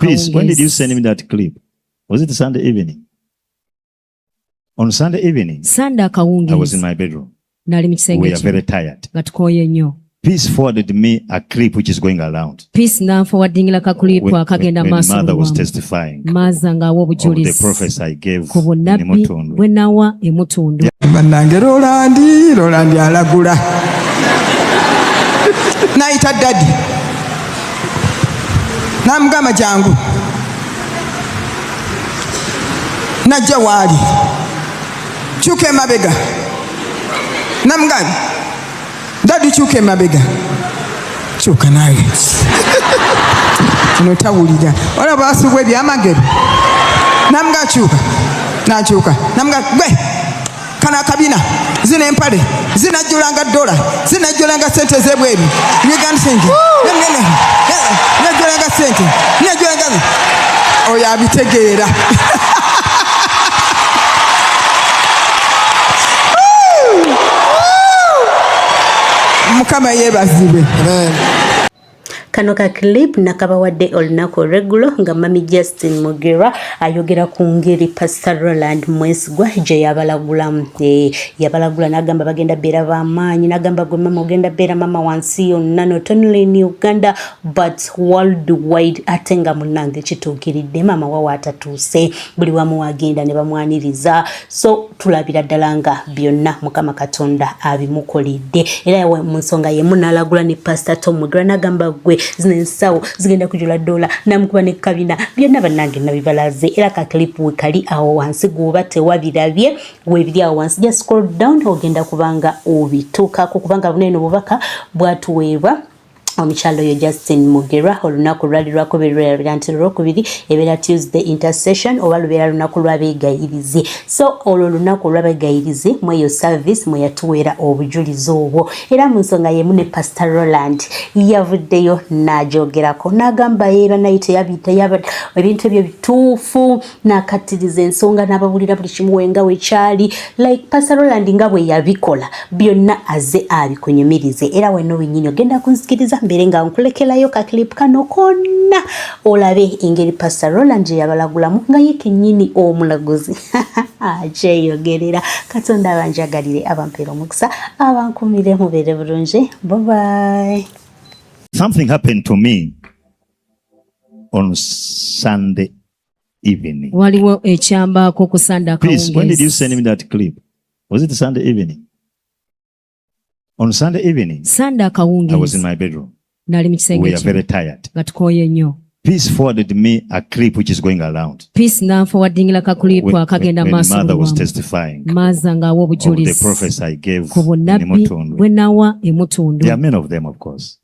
Please, when did you send me that clip? Was it Sunday evening? On Sunday evening, I was in my bedroom. We are very tired. Peace forwarded me a clip which is going around. When mother was testifying of the prophecy I gave in Mutundu. Rolland alagula. Naita daddy. Namugamba jangu. Najja wali. Chuke mabega. Namugamba. Daddy chuke mabega. Chuka nawe. Notawulira. Ola basubwe byamagero. Namugamba chuka. Nachuka. Namugamba gwe. Kana kabina zina empale zina julanga dola zina julanga sente zebwebi nyiganisenge ne julanga sente ne julanga oya bitegeera mukama yebazibe. Kano ka clip nakabawadde olunaku regulo nga mami Justine Mugerwa ayogera ku ngeri Pastor Rolland Mwesigwa je yabalagulamu. Yabalagula n'agamba bagenda beera b'amaanyi n'agamba gwe mama ogenda beera mama wansi yonna not only in Uganda but worldwide. Ate nga munnange kituukiridde mama wawa atatuuse buli wamu wagenda ne bamwaniriza, so tulabira ddala nga byonna Mukama Katonda abimukolidde. Era mu nsonga yemu n'alagula ne Pastor Tom Mugerwa n'agamba gwe zinensawo zigenda kujula dola namukuba ne kabina byonna bannange nabibalaze. Era ka clip we kali awo wansi guba tewabirabye webiri awo wansi, just scroll down ogenda kubanga obituukako kubanga bunene obubaka bwatuweebwa omukyalo yo Justine Mugerwa olunaku lwali lwakoberera nti Lwokubiri ebeera Tuesday intercession oba lubeera lunaku lw'abeegayirizi. So olwo lunaku lw'abeegayirizi mweyo service mwe yatuweera obujulizi obwo. Era mu nsonga yemu ne Pastor Rolland yavuddeyo n'ajogerako n'agamba yeera naye teyabita ebintu ebyo bituufu n'akattiriza ensonga n'ababulira buli kimu wenga wekyali like Pastor Rolland nga bwe yabikola byonna aze abikunyumirize. Era wenno wennyini ogenda kunsikiriza mbere nga nkulekerayo ka clip kano konna olabe engeri Pastor Rolland yabalagulamu nga ye kennyini omulaguzi ajeyogerera. Katonda abanjagalire abampeera omukisa abankumire mubeere bulungi. Bye bye. Something happened to me on Sunday evening. Waliwo ekyambaako ku Sunday akawungezi. Please, when did you send me that clip? Was it Sunday evening? On Sunday evening, I was in my bedroom. We are very tired. Peace forwarded me a clip which is going around. When mother was testifying of the prophecy I gave in Mutundu. There are many of them, of course.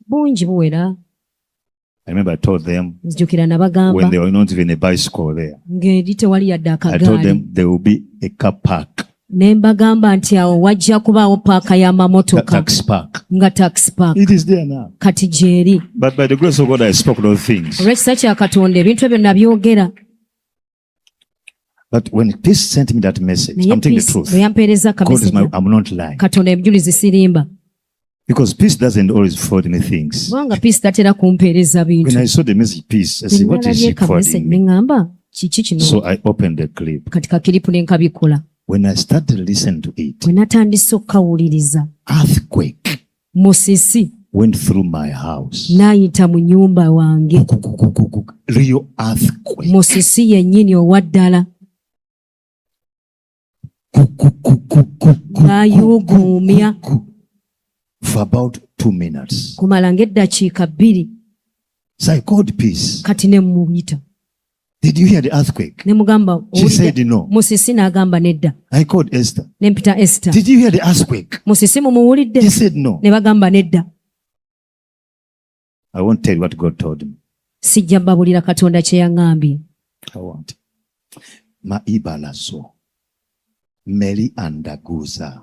I remember I told them when there were not even a bicycle there. I told them there will be a car park. Nembagamba nti awo wajja kubaawo paaka y'amamotoka nga taxi park. It is there now. Kati jeeri. But by the grace of God I spoke those things. Olw'ekisa kya Katonda ebintu ebyo nabyogera. But when peace sent me that message, I'm telling the truth. God is my, I'm not lying. Katonda ebijulizi sirimba. Because peace doesn't always forward me things. Wanga peace tatera kumpeereza bintu. When I saw the message peace, I said, what is she forwarding me? So I opened the clip. Katika kilipu nenkabikola. When I started listening to it, earthquake went through my house. N'ayita mu nyumba wange. Real earthquake. Musisi yennyini owaddala. N'ayuguumya. For about 2 minutes. Kumala ng'eddakiika 2. So I called peace. Kati ne muyita. Did you hear the earthquake? She said no. Musisi n'agamba nedda. I called Esther. Ne mpita Esther. Did you hear the earthquake? Musisi mumuwulidde? She said no. Ne bagamba nedda. I won't tell you what God told me. Sijja mbabulira Katonda kye yaŋŋambye. I won't. Maibalaso. Meri andaguza.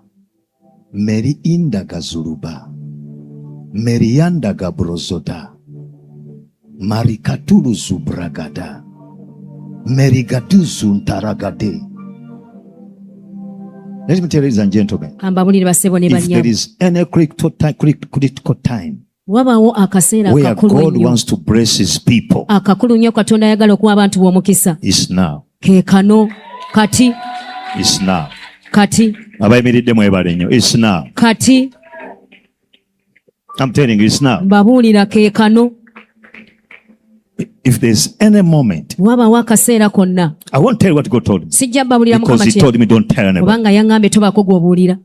Meri indagazuluba. Meri yandagabrozota. Marikatulu zubragada. Merigatuzu ntaragade. Let me tell you, ladies and gentlemen, if there is any critical time Wabawo akaseera where God wants to bless his people. Akakulu nnyo Katonda ayagala okuwa abantu b'omukisa. It's now. Keekano kati. It's now. Kati. Abayimiridde mwebale nnyo. It's now. Kati. I'm telling you, it's now. Mbabuulira keekano. If there's any moment, wabawo akaseera konna, I won't tell you what God told me. Sijja babulira Mukama because he told me don't tell anybody. Kubanga yangambye tobaako gw'obuulira.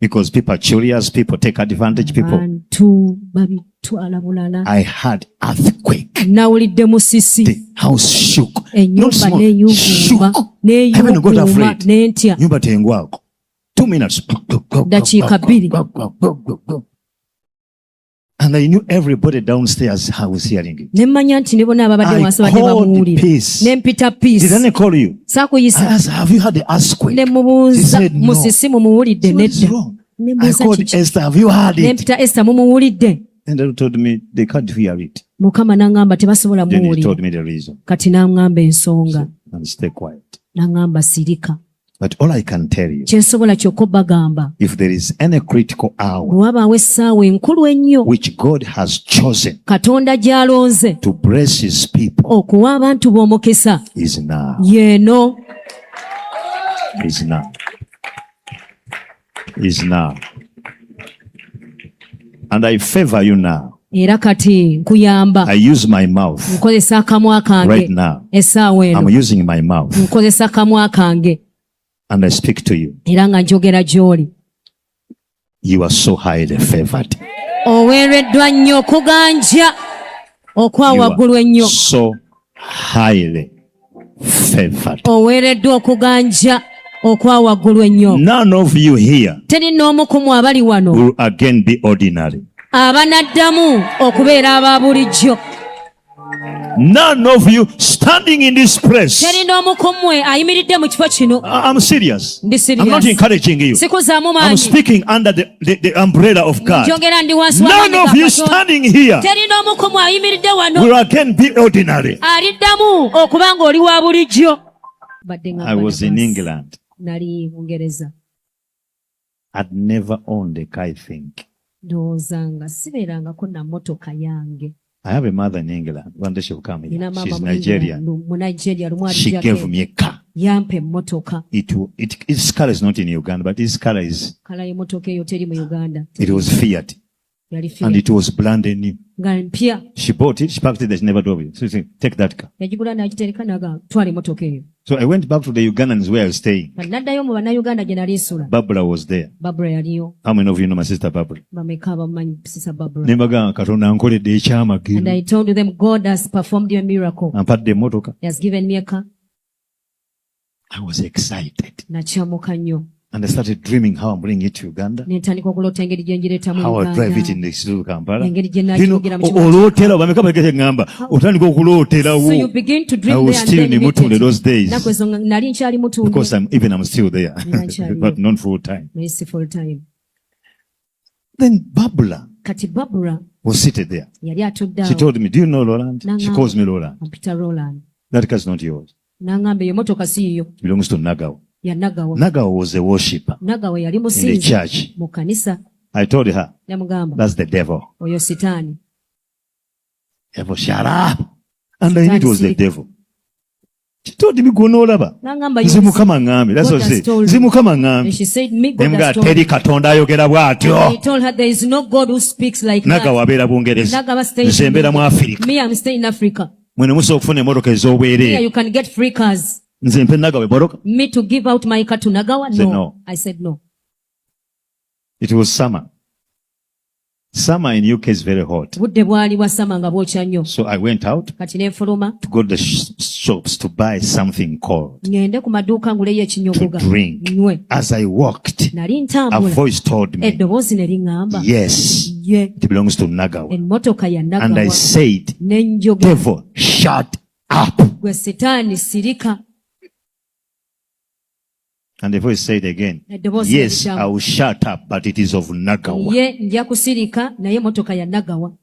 Because people are curious, people take advantage, people. Bantu babitwala bulala. I had earthquake. Nawulidde musisi. The house shook. Ennyumba n'eyuuguuma. N'eyuuguuma n'entya. Nyumba tengwako. 2 minutes. Dakiika 2. And I knew everybody downstairs I was hearing it. Nemmanya nti ne bonna ababadde wansi badde bamuwulira. Nempita peace. Did I call you? Saakuyisa. I asked, have you had the earthquake? Ne mubuuza musisi mumuwulidde nedda. I called Esther, have you heard it? Nempita Esther mumuwulidde. And they told me they can't hear it. Mukama n'angamba tebasobola Then he muwulira. told me the reason. Kati n'angamba ensonga. And stay quiet. N'angamba sirika. But all I can tell you, kyensobola kyokka bagamba, if there is any critical hour wabaawo essaawa enkulu ennyo which God has chosen Katonda gy'alonze to bless his people, okuwa abantu b'omukisa, is now. yeeno. Is now. Is now. And I favor you now. Era kati nkuyamba. I use my mouth. Nkozesa akamwa kange. Right now. Essaawa eno. I'm using my mouth. Nkozesa akamwa kange. And I speak to you. Era nga njogera gy'oli. You are so highly favored. Oweereddwa nnyo okuganja okwa waggulu ennyo. So highly favored. Oweereddwa okuganja okwa waggulu ennyo. None of you here teri n'omu ku mmwe abali wano will again be ordinary. Abanaddamu okubeera aba bulijjo. None of you standing in this place. Teri n'omu ku mmwe ayimiridde mu kifo kino. I'm serious. Ndi serious. I'm not encouraging you. Sikuzaamu maanyi. I'm speaking under the umbrella of God. Njogera ndi wansi wa None of you standing here teri n'omu ku mmwe ayimiridde wano will again be ordinary. aliddamu okuba ng'oli wa bulijjo. I was in England. Nali Bungereza. I'd never owned a car, I think. Ndowoozanga sibeerangako na mmotoka yange. I have a mother in England. One day she'll come here. She's Nigerian. She gave me a car. Yampe mmotoka. Its car is not in Uganda, but its car is. Kala y'emmotoka eyo teri mu Uganda. It was Fiat. Yali Fiat. And it was brand new. Nga mpya. She bought it. She packed it. She never drove it. So she said, take that car. Yagigula n'agitereka naga twala emmotoka eyo. So I went back to the Ugandans where I was staying. Naddayo mu Bannayuganda gye nali nsula. Barbara was there. Barbara yaliyo. How many of you know my sister Barbara? Bameka abamumanyi sister Barbara. Nembaga Katonda ankoledde ekyamagero. And I told them God has performed a miracle. Ampadde emmotoka. He has given me a car. I was excited. Nakyamuka nnyo. And I started dreaming how I'm bringing it to Uganda. Nentandika okuloota engeri gye ngireetamu How Uganda. I drive it in the city of Kampala. Engeri gye You know, naagivugira mu kibuga. olootera bameka bageze ngamba otandika okulooterawo. So you begin to dream I was there still and then in Mutunde those days. Nnaku ezo nali nkyali Mutunde. Because I'm still there. nkyaliyo. But not full time. Naye si full time. Then Barbara Kati Barbara was seated there. yali atudde awo. She told me, do you know Rolland? She N'angamba, calls me Rolland. Ampita Rolland. That car is not yours. N'angamba eyo motoka si yiyo. It belongs to Nagawa. Ya Nagawa. Nagawa was a worshipper Nagawa yali in the musinzi church. mu kanisa. I told her, Namugamba that's the devil. oyo sitaani. Devil, shut up. And I knew it was the devil. She told me, go no laba. N'angamba Nze Mukama ngambe. That's God what she has said. told Nze me. Mukama And ngambe. she said, me God Nemga has told teri me. Katonda ayogera And I bw'atyo. told her there is no God who speaks like that. Nagawa abeera Bungereza. Nagawa stays Nze mbeera mu Africa. Me, I'm staying in Africa. Mwene musobola okufuna emmotoka Here ez'obwereere. you can get free cars. Nze mpe Nagawa emmotoka. Me to give out my car to Nagawa? Said No. no. I said no. It was summer. Summer in UK is very hot. Budde bwali bwasama nga bwokya nnyo. So I went out Kati nenfuluma to go to the shops to buy something cold ngende ku maduuka nguleyo to ekinyogoga drink. nywe. As I walked, Nali a ntambula voice told me, eddoboozi ne liŋŋamba yes, ye it belongs to Nagawa. emmotoka ya And I Nagawa. said, Ne njogera devil, shut up. gwe sitaani sirika. And the voice said again, Eddoboozi yes, ne I liddamu. will shut up, but it is of Nagawa. Ye nja kusirika naye emmotoka ya Nagawa.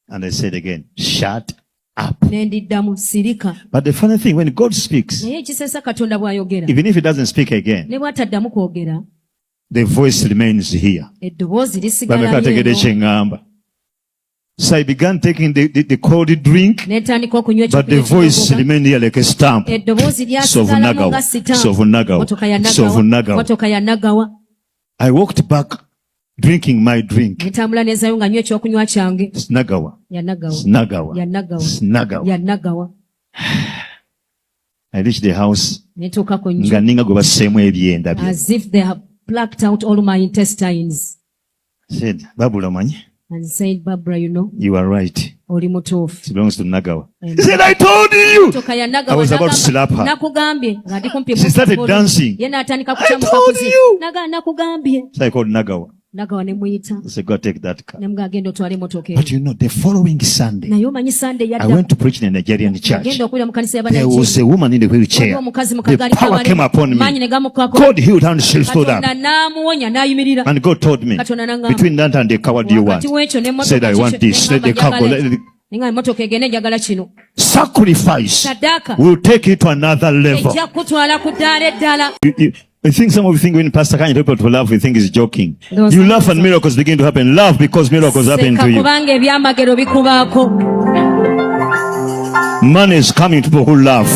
And I said again, shut up. Ne ndiddamu sirika. But the funny thing, when God speaks, Naye ekisesa Katonda bw'ayogera even if he doesn't speak again, ne bw'ataddamu kwogera the voice remains here. So I began taking the cold drink, but the voice remained here like a stamp. I walked back drinking my drink. Snagawa. I reached the house. As if they have plucked out all my intestines. Said, and said, Barbara, you know, you are right. It belongs to Nagawa. He said, I told you. I was about to slap her. She started dancing. I told you. So I called Nagawa. I said, go take that car. But you know, the following Sunday, I went to preach in a Nigerian church. There was a woman in the wheelchair. The power came upon me. God healed her and she stood up. And God told me, between that and the car, what do you want? Said, I want this. Let the car go. Sacrifice will take it to another level. I think some of you think when Pastor Kanye people to laugh, we think he's joking. You laugh and miracles begin to happen. Laugh because miracles happen to you. Money is coming to people who laugh.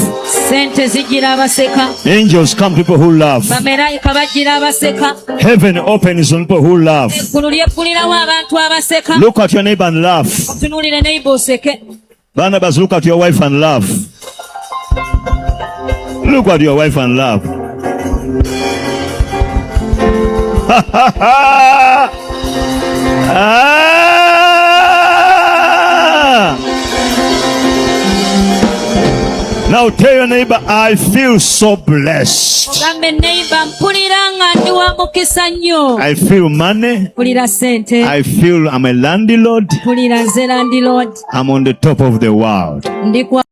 Angels come to people who laugh. Heaven opens on people who laugh. Look at your neighbor and laugh. Barnabas, look at your wife and laugh. Look at your wife and laugh. Now tell your neighbor, I feel so blessed. I feel money. I feel I'm a landlord. I'm on the top of the world.